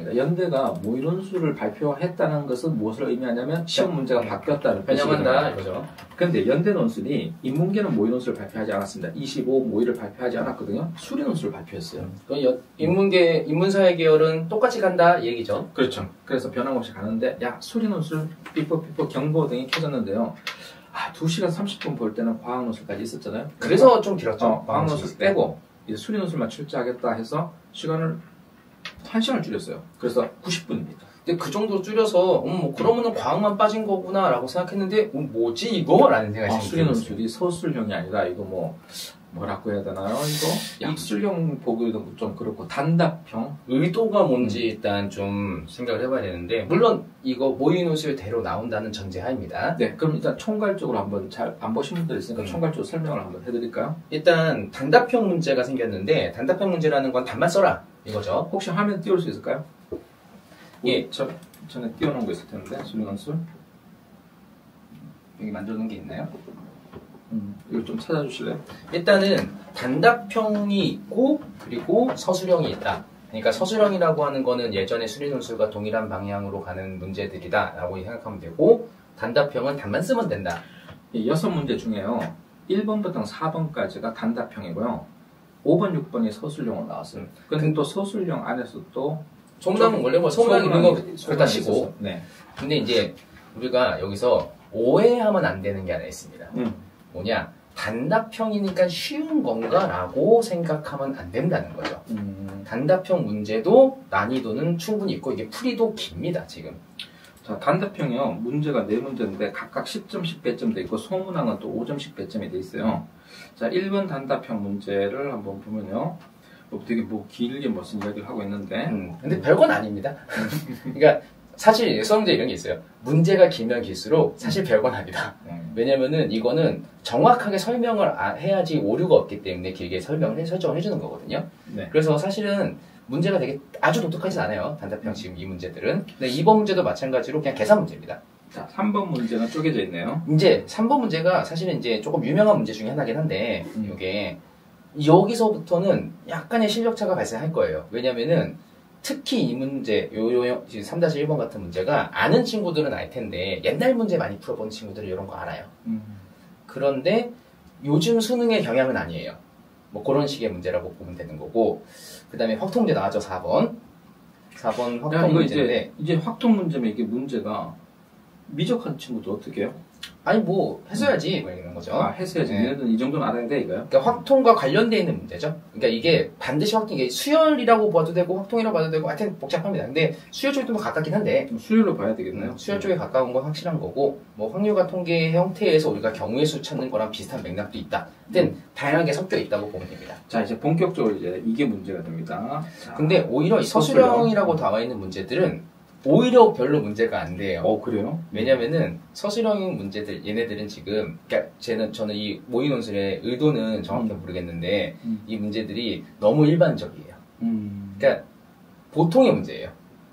아닙니다. 연대가 모의론수를 발표했다는 것은 무엇을 의미하냐면 시험 문제가 바뀌었다는 변형한다 이거죠. 그런데 연대 논술이 인문계는 모의론수를 발표하지 않았습니다. 25 모의를 발표하지 않았거든요. 수리논술을 발표했어요. 인문계, 인문사회 계열은 똑같이 간다 이 얘기죠. 그렇죠. 그래서 변함없이 가는데 야 수리논술 삐뽀삐뽀 경보 등이 켜졌는데요. 2시간 30분 볼 때는 과학논술까지 있었잖아요. 그래서 좀 길었죠. 과학논술 빼고 이제 수리논술만 출제하겠다 해서 시간을 1시간을 줄였어요. 그래서 90분입니다. 근데 그 정도 줄여서 뭐 그러면은 과학만 빠진 거구나 라고 생각했는데 뭐지 이거? 라는 생각이 들었어요. 수리논술이 서술형이 아니라 이거 뭐라고 해야 되나요? 이거 약술형 보기도 좀 그렇고 단답형 의도가 뭔지 일단 좀 생각을 해봐야 되는데 물론 이거 모의논술대로 나온다는 전제하입니다. 네, 그럼 일단 총괄적으로 한번 잘 안 보신 분들 있으니까 총괄적으로 설명을 한번 해드릴까요? 일단 단답형 문제가 생겼는데 단답형 문제라는 건 답만 써라 이거죠. 혹시 화면 띄울 수 있을까요? 예, 전에 띄워놓은 거 있을 텐데 수리논술 여기 만들어놓은 게 있나요? 이거 좀 찾아주실래요? 일단은 단답형이 있고 그리고 서술형이 있다. 그러니까 서술형이라고 하는 거는 예전에 수리논술과 동일한 방향으로 가는 문제들이다 라고 생각하면 되고 단답형은 답만 쓰면 된다. 이 6문제 중에요 1번부터 4번까지가 단답형이고요 5번, 6번이 서술형으로 나왔어요. 근데 또 서술형 안에서 또 소문하면 원래 뭐 소문하기 있는 거 그렇다 치고 네. 근데 이제 우리가 여기서 오해하면 안 되는 게 하나 있습니다. 뭐냐 단답형이니까 쉬운 건가 라고 생각하면 안 된다는 거죠. 단답형 문제도 난이도는 충분히 있고 이게 풀이도 깁니다 지금. 자, 단답형이요 문제가 4문제인데 각각 10점 10배점 돼 있고 소문항은 또 5점씩 배점이 돼 있어요. 자 1번 단답형 문제를 한번 보면요 되게 길게 무슨 이야기를 하고 있는데 근데 별건 아닙니다. 그러니까 사실 수험문제 이런 게 있어요. 문제가 길면 길수록 사실 별건 아니다. 왜냐면은 이거는 정확하게 설명을 해야지 오류가 없기 때문에 길게 설정을 해주는 거거든요. 네. 그래서 사실은 문제가 되게 아주 독특하진 않아요. 단답형 지금 이 문제들은. 근데 2번 문제도 마찬가지로 그냥 계산 문제입니다. 자, 3번 문제는 쪼개져 있네요. 이제 3번 문제가 사실은 이제 조금 유명한 문제 중에 하나긴 한데 이게 여기서부터는 약간의 실력차가 발생할 거예요. 왜냐면은 특히 이 문제, 3-1번 같은 문제가 아는 친구들은 알 텐데 옛날 문제 많이 풀어본 친구들은 이런 거 알아요. 그런데 요즘 수능의 경향은 아니에요. 뭐 그런 식의 문제라고 보면 되는 거고 그 다음에 확통 문제 나왔죠. 4번 확통 문제인데 이제 확통 문제면 이게 문제가 미적한 친구도 어떻게 해요? 아니 뭐 했어야지 뭐 이런 거죠. 했어야지. 네. 얘네들은 이 정도는 알아야 돼 이거요? 그러니까 확통과 관련되어 있는 문제죠. 그러니까 이게 반드시 이게 수열이라고 봐도 되고 확통이라고 봐도 되고 하여튼 복잡합니다. 근데 수열 쪽이 좀 가깝긴 한데 수열로 봐야 되겠네요. 수열 쪽에 가까운 건 확실한 거고 뭐 확률과 통계 형태에서 우리가 경우의 수 찾는 거랑 비슷한 맥락도 있다. 하여튼 다양하게 섞여 있다고 보면 됩니다. 자 이제 본격적으로 이제 이게 문제가 됩니다. 자, 근데 오히려 서술형이라고 나와 있는 문제들은 오히려 별로 문제가 안 돼요. 그래요? 왜냐면은 서술형 문제들 얘네들은 지금 그러니까 저는 이 모의논술의 의도는 정확히 모르겠는데 이 문제들이 너무 일반적이에요. 그러니까 보통의 문제예요.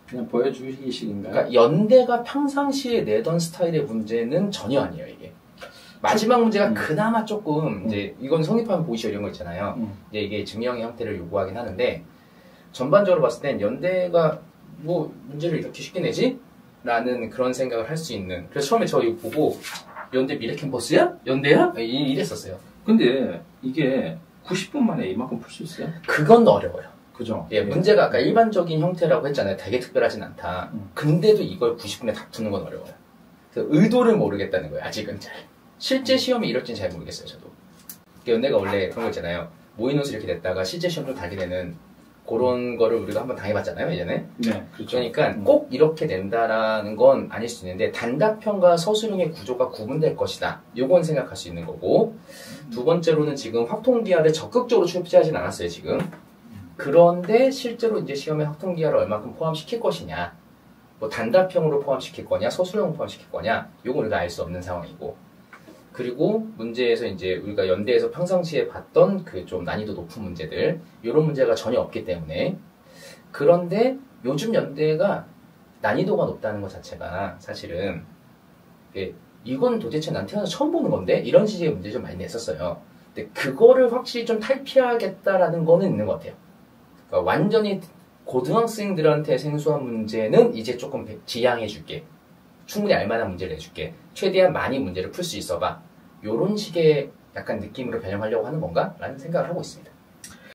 그냥 보여주기식인가요? 그러니까 연대가 평상시에 내던 스타일의 문제는 전혀 아니에요 이게. 마지막 문제가 그나마 조금 이제 이건 성립하면 보기 쉬워 이런 거 있잖아요. 이제 이게 증명의 형태를 요구하긴 하는데 전반적으로 봤을 땐 연대가 뭐 문제를 이렇게 쉽게 내지? 라는 그런 생각을 할 수 있는. 그래서 처음에 저 이거 보고 연대 미래 캠퍼스야? 연대야? 이랬었어요. 근데 이게 90분 만에 이만큼 풀 수 있어요? 그건 어려워요. 그죠? 예, 문제가 아까 일반적인 형태라고 했잖아요. 되게 특별하진 않다. 근데도 이걸 90분에 다 푸는 건 어려워요. 그래서 의도를 모르겠다는 거예요. 아직은 잘. 실제 시험이 이럴지는 잘 모르겠어요. 저도. 연대가 원래 그런 거 있잖아요. 모의논술 이렇게 냈다가 실제 시험을 달게 되는 그런 거를 우리가 한번 당해봤잖아요, 예전에. 네, 그렇죠. 그러니까 꼭 이렇게 낸다라는 건 아닐 수 있는데 단답형과 서술형의 구조가 구분될 것이다. 요건 생각할 수 있는 거고 두 번째로는 지금 확통기하를 적극적으로 출제하진 않았어요, 지금. 그런데 실제로 이제 시험에 확통기하를 얼마큼 포함시킬 것이냐, 뭐 단답형으로 포함시킬 거냐, 서술형으로 포함시킬 거냐, 요건 우리가 알 수 없는 상황이고. 그리고 문제에서 이제 우리가 연대에서 평상시에 봤던 그 좀 난이도 높은 문제들, 이런 문제가 전혀 없기 때문에. 그런데 요즘 연대가 난이도가 높다는 것 자체가 사실은 이건 도대체 난 태어나서 처음 보는 건데? 이런 식의 문제 좀 많이 냈었어요. 근데 그거를 확실히 좀 탈피하겠다라는 거는 있는 것 같아요. 그러니까 완전히 고등학생들한테 생소한 문제는 이제 조금 지양해줄게. 충분히 알만한 문제를 내줄게. 최대한 많이 문제를 풀 수 있어봐. 요런 식의 약간 느낌으로 변형하려고 하는 건가? 라는 생각을 하고 있습니다.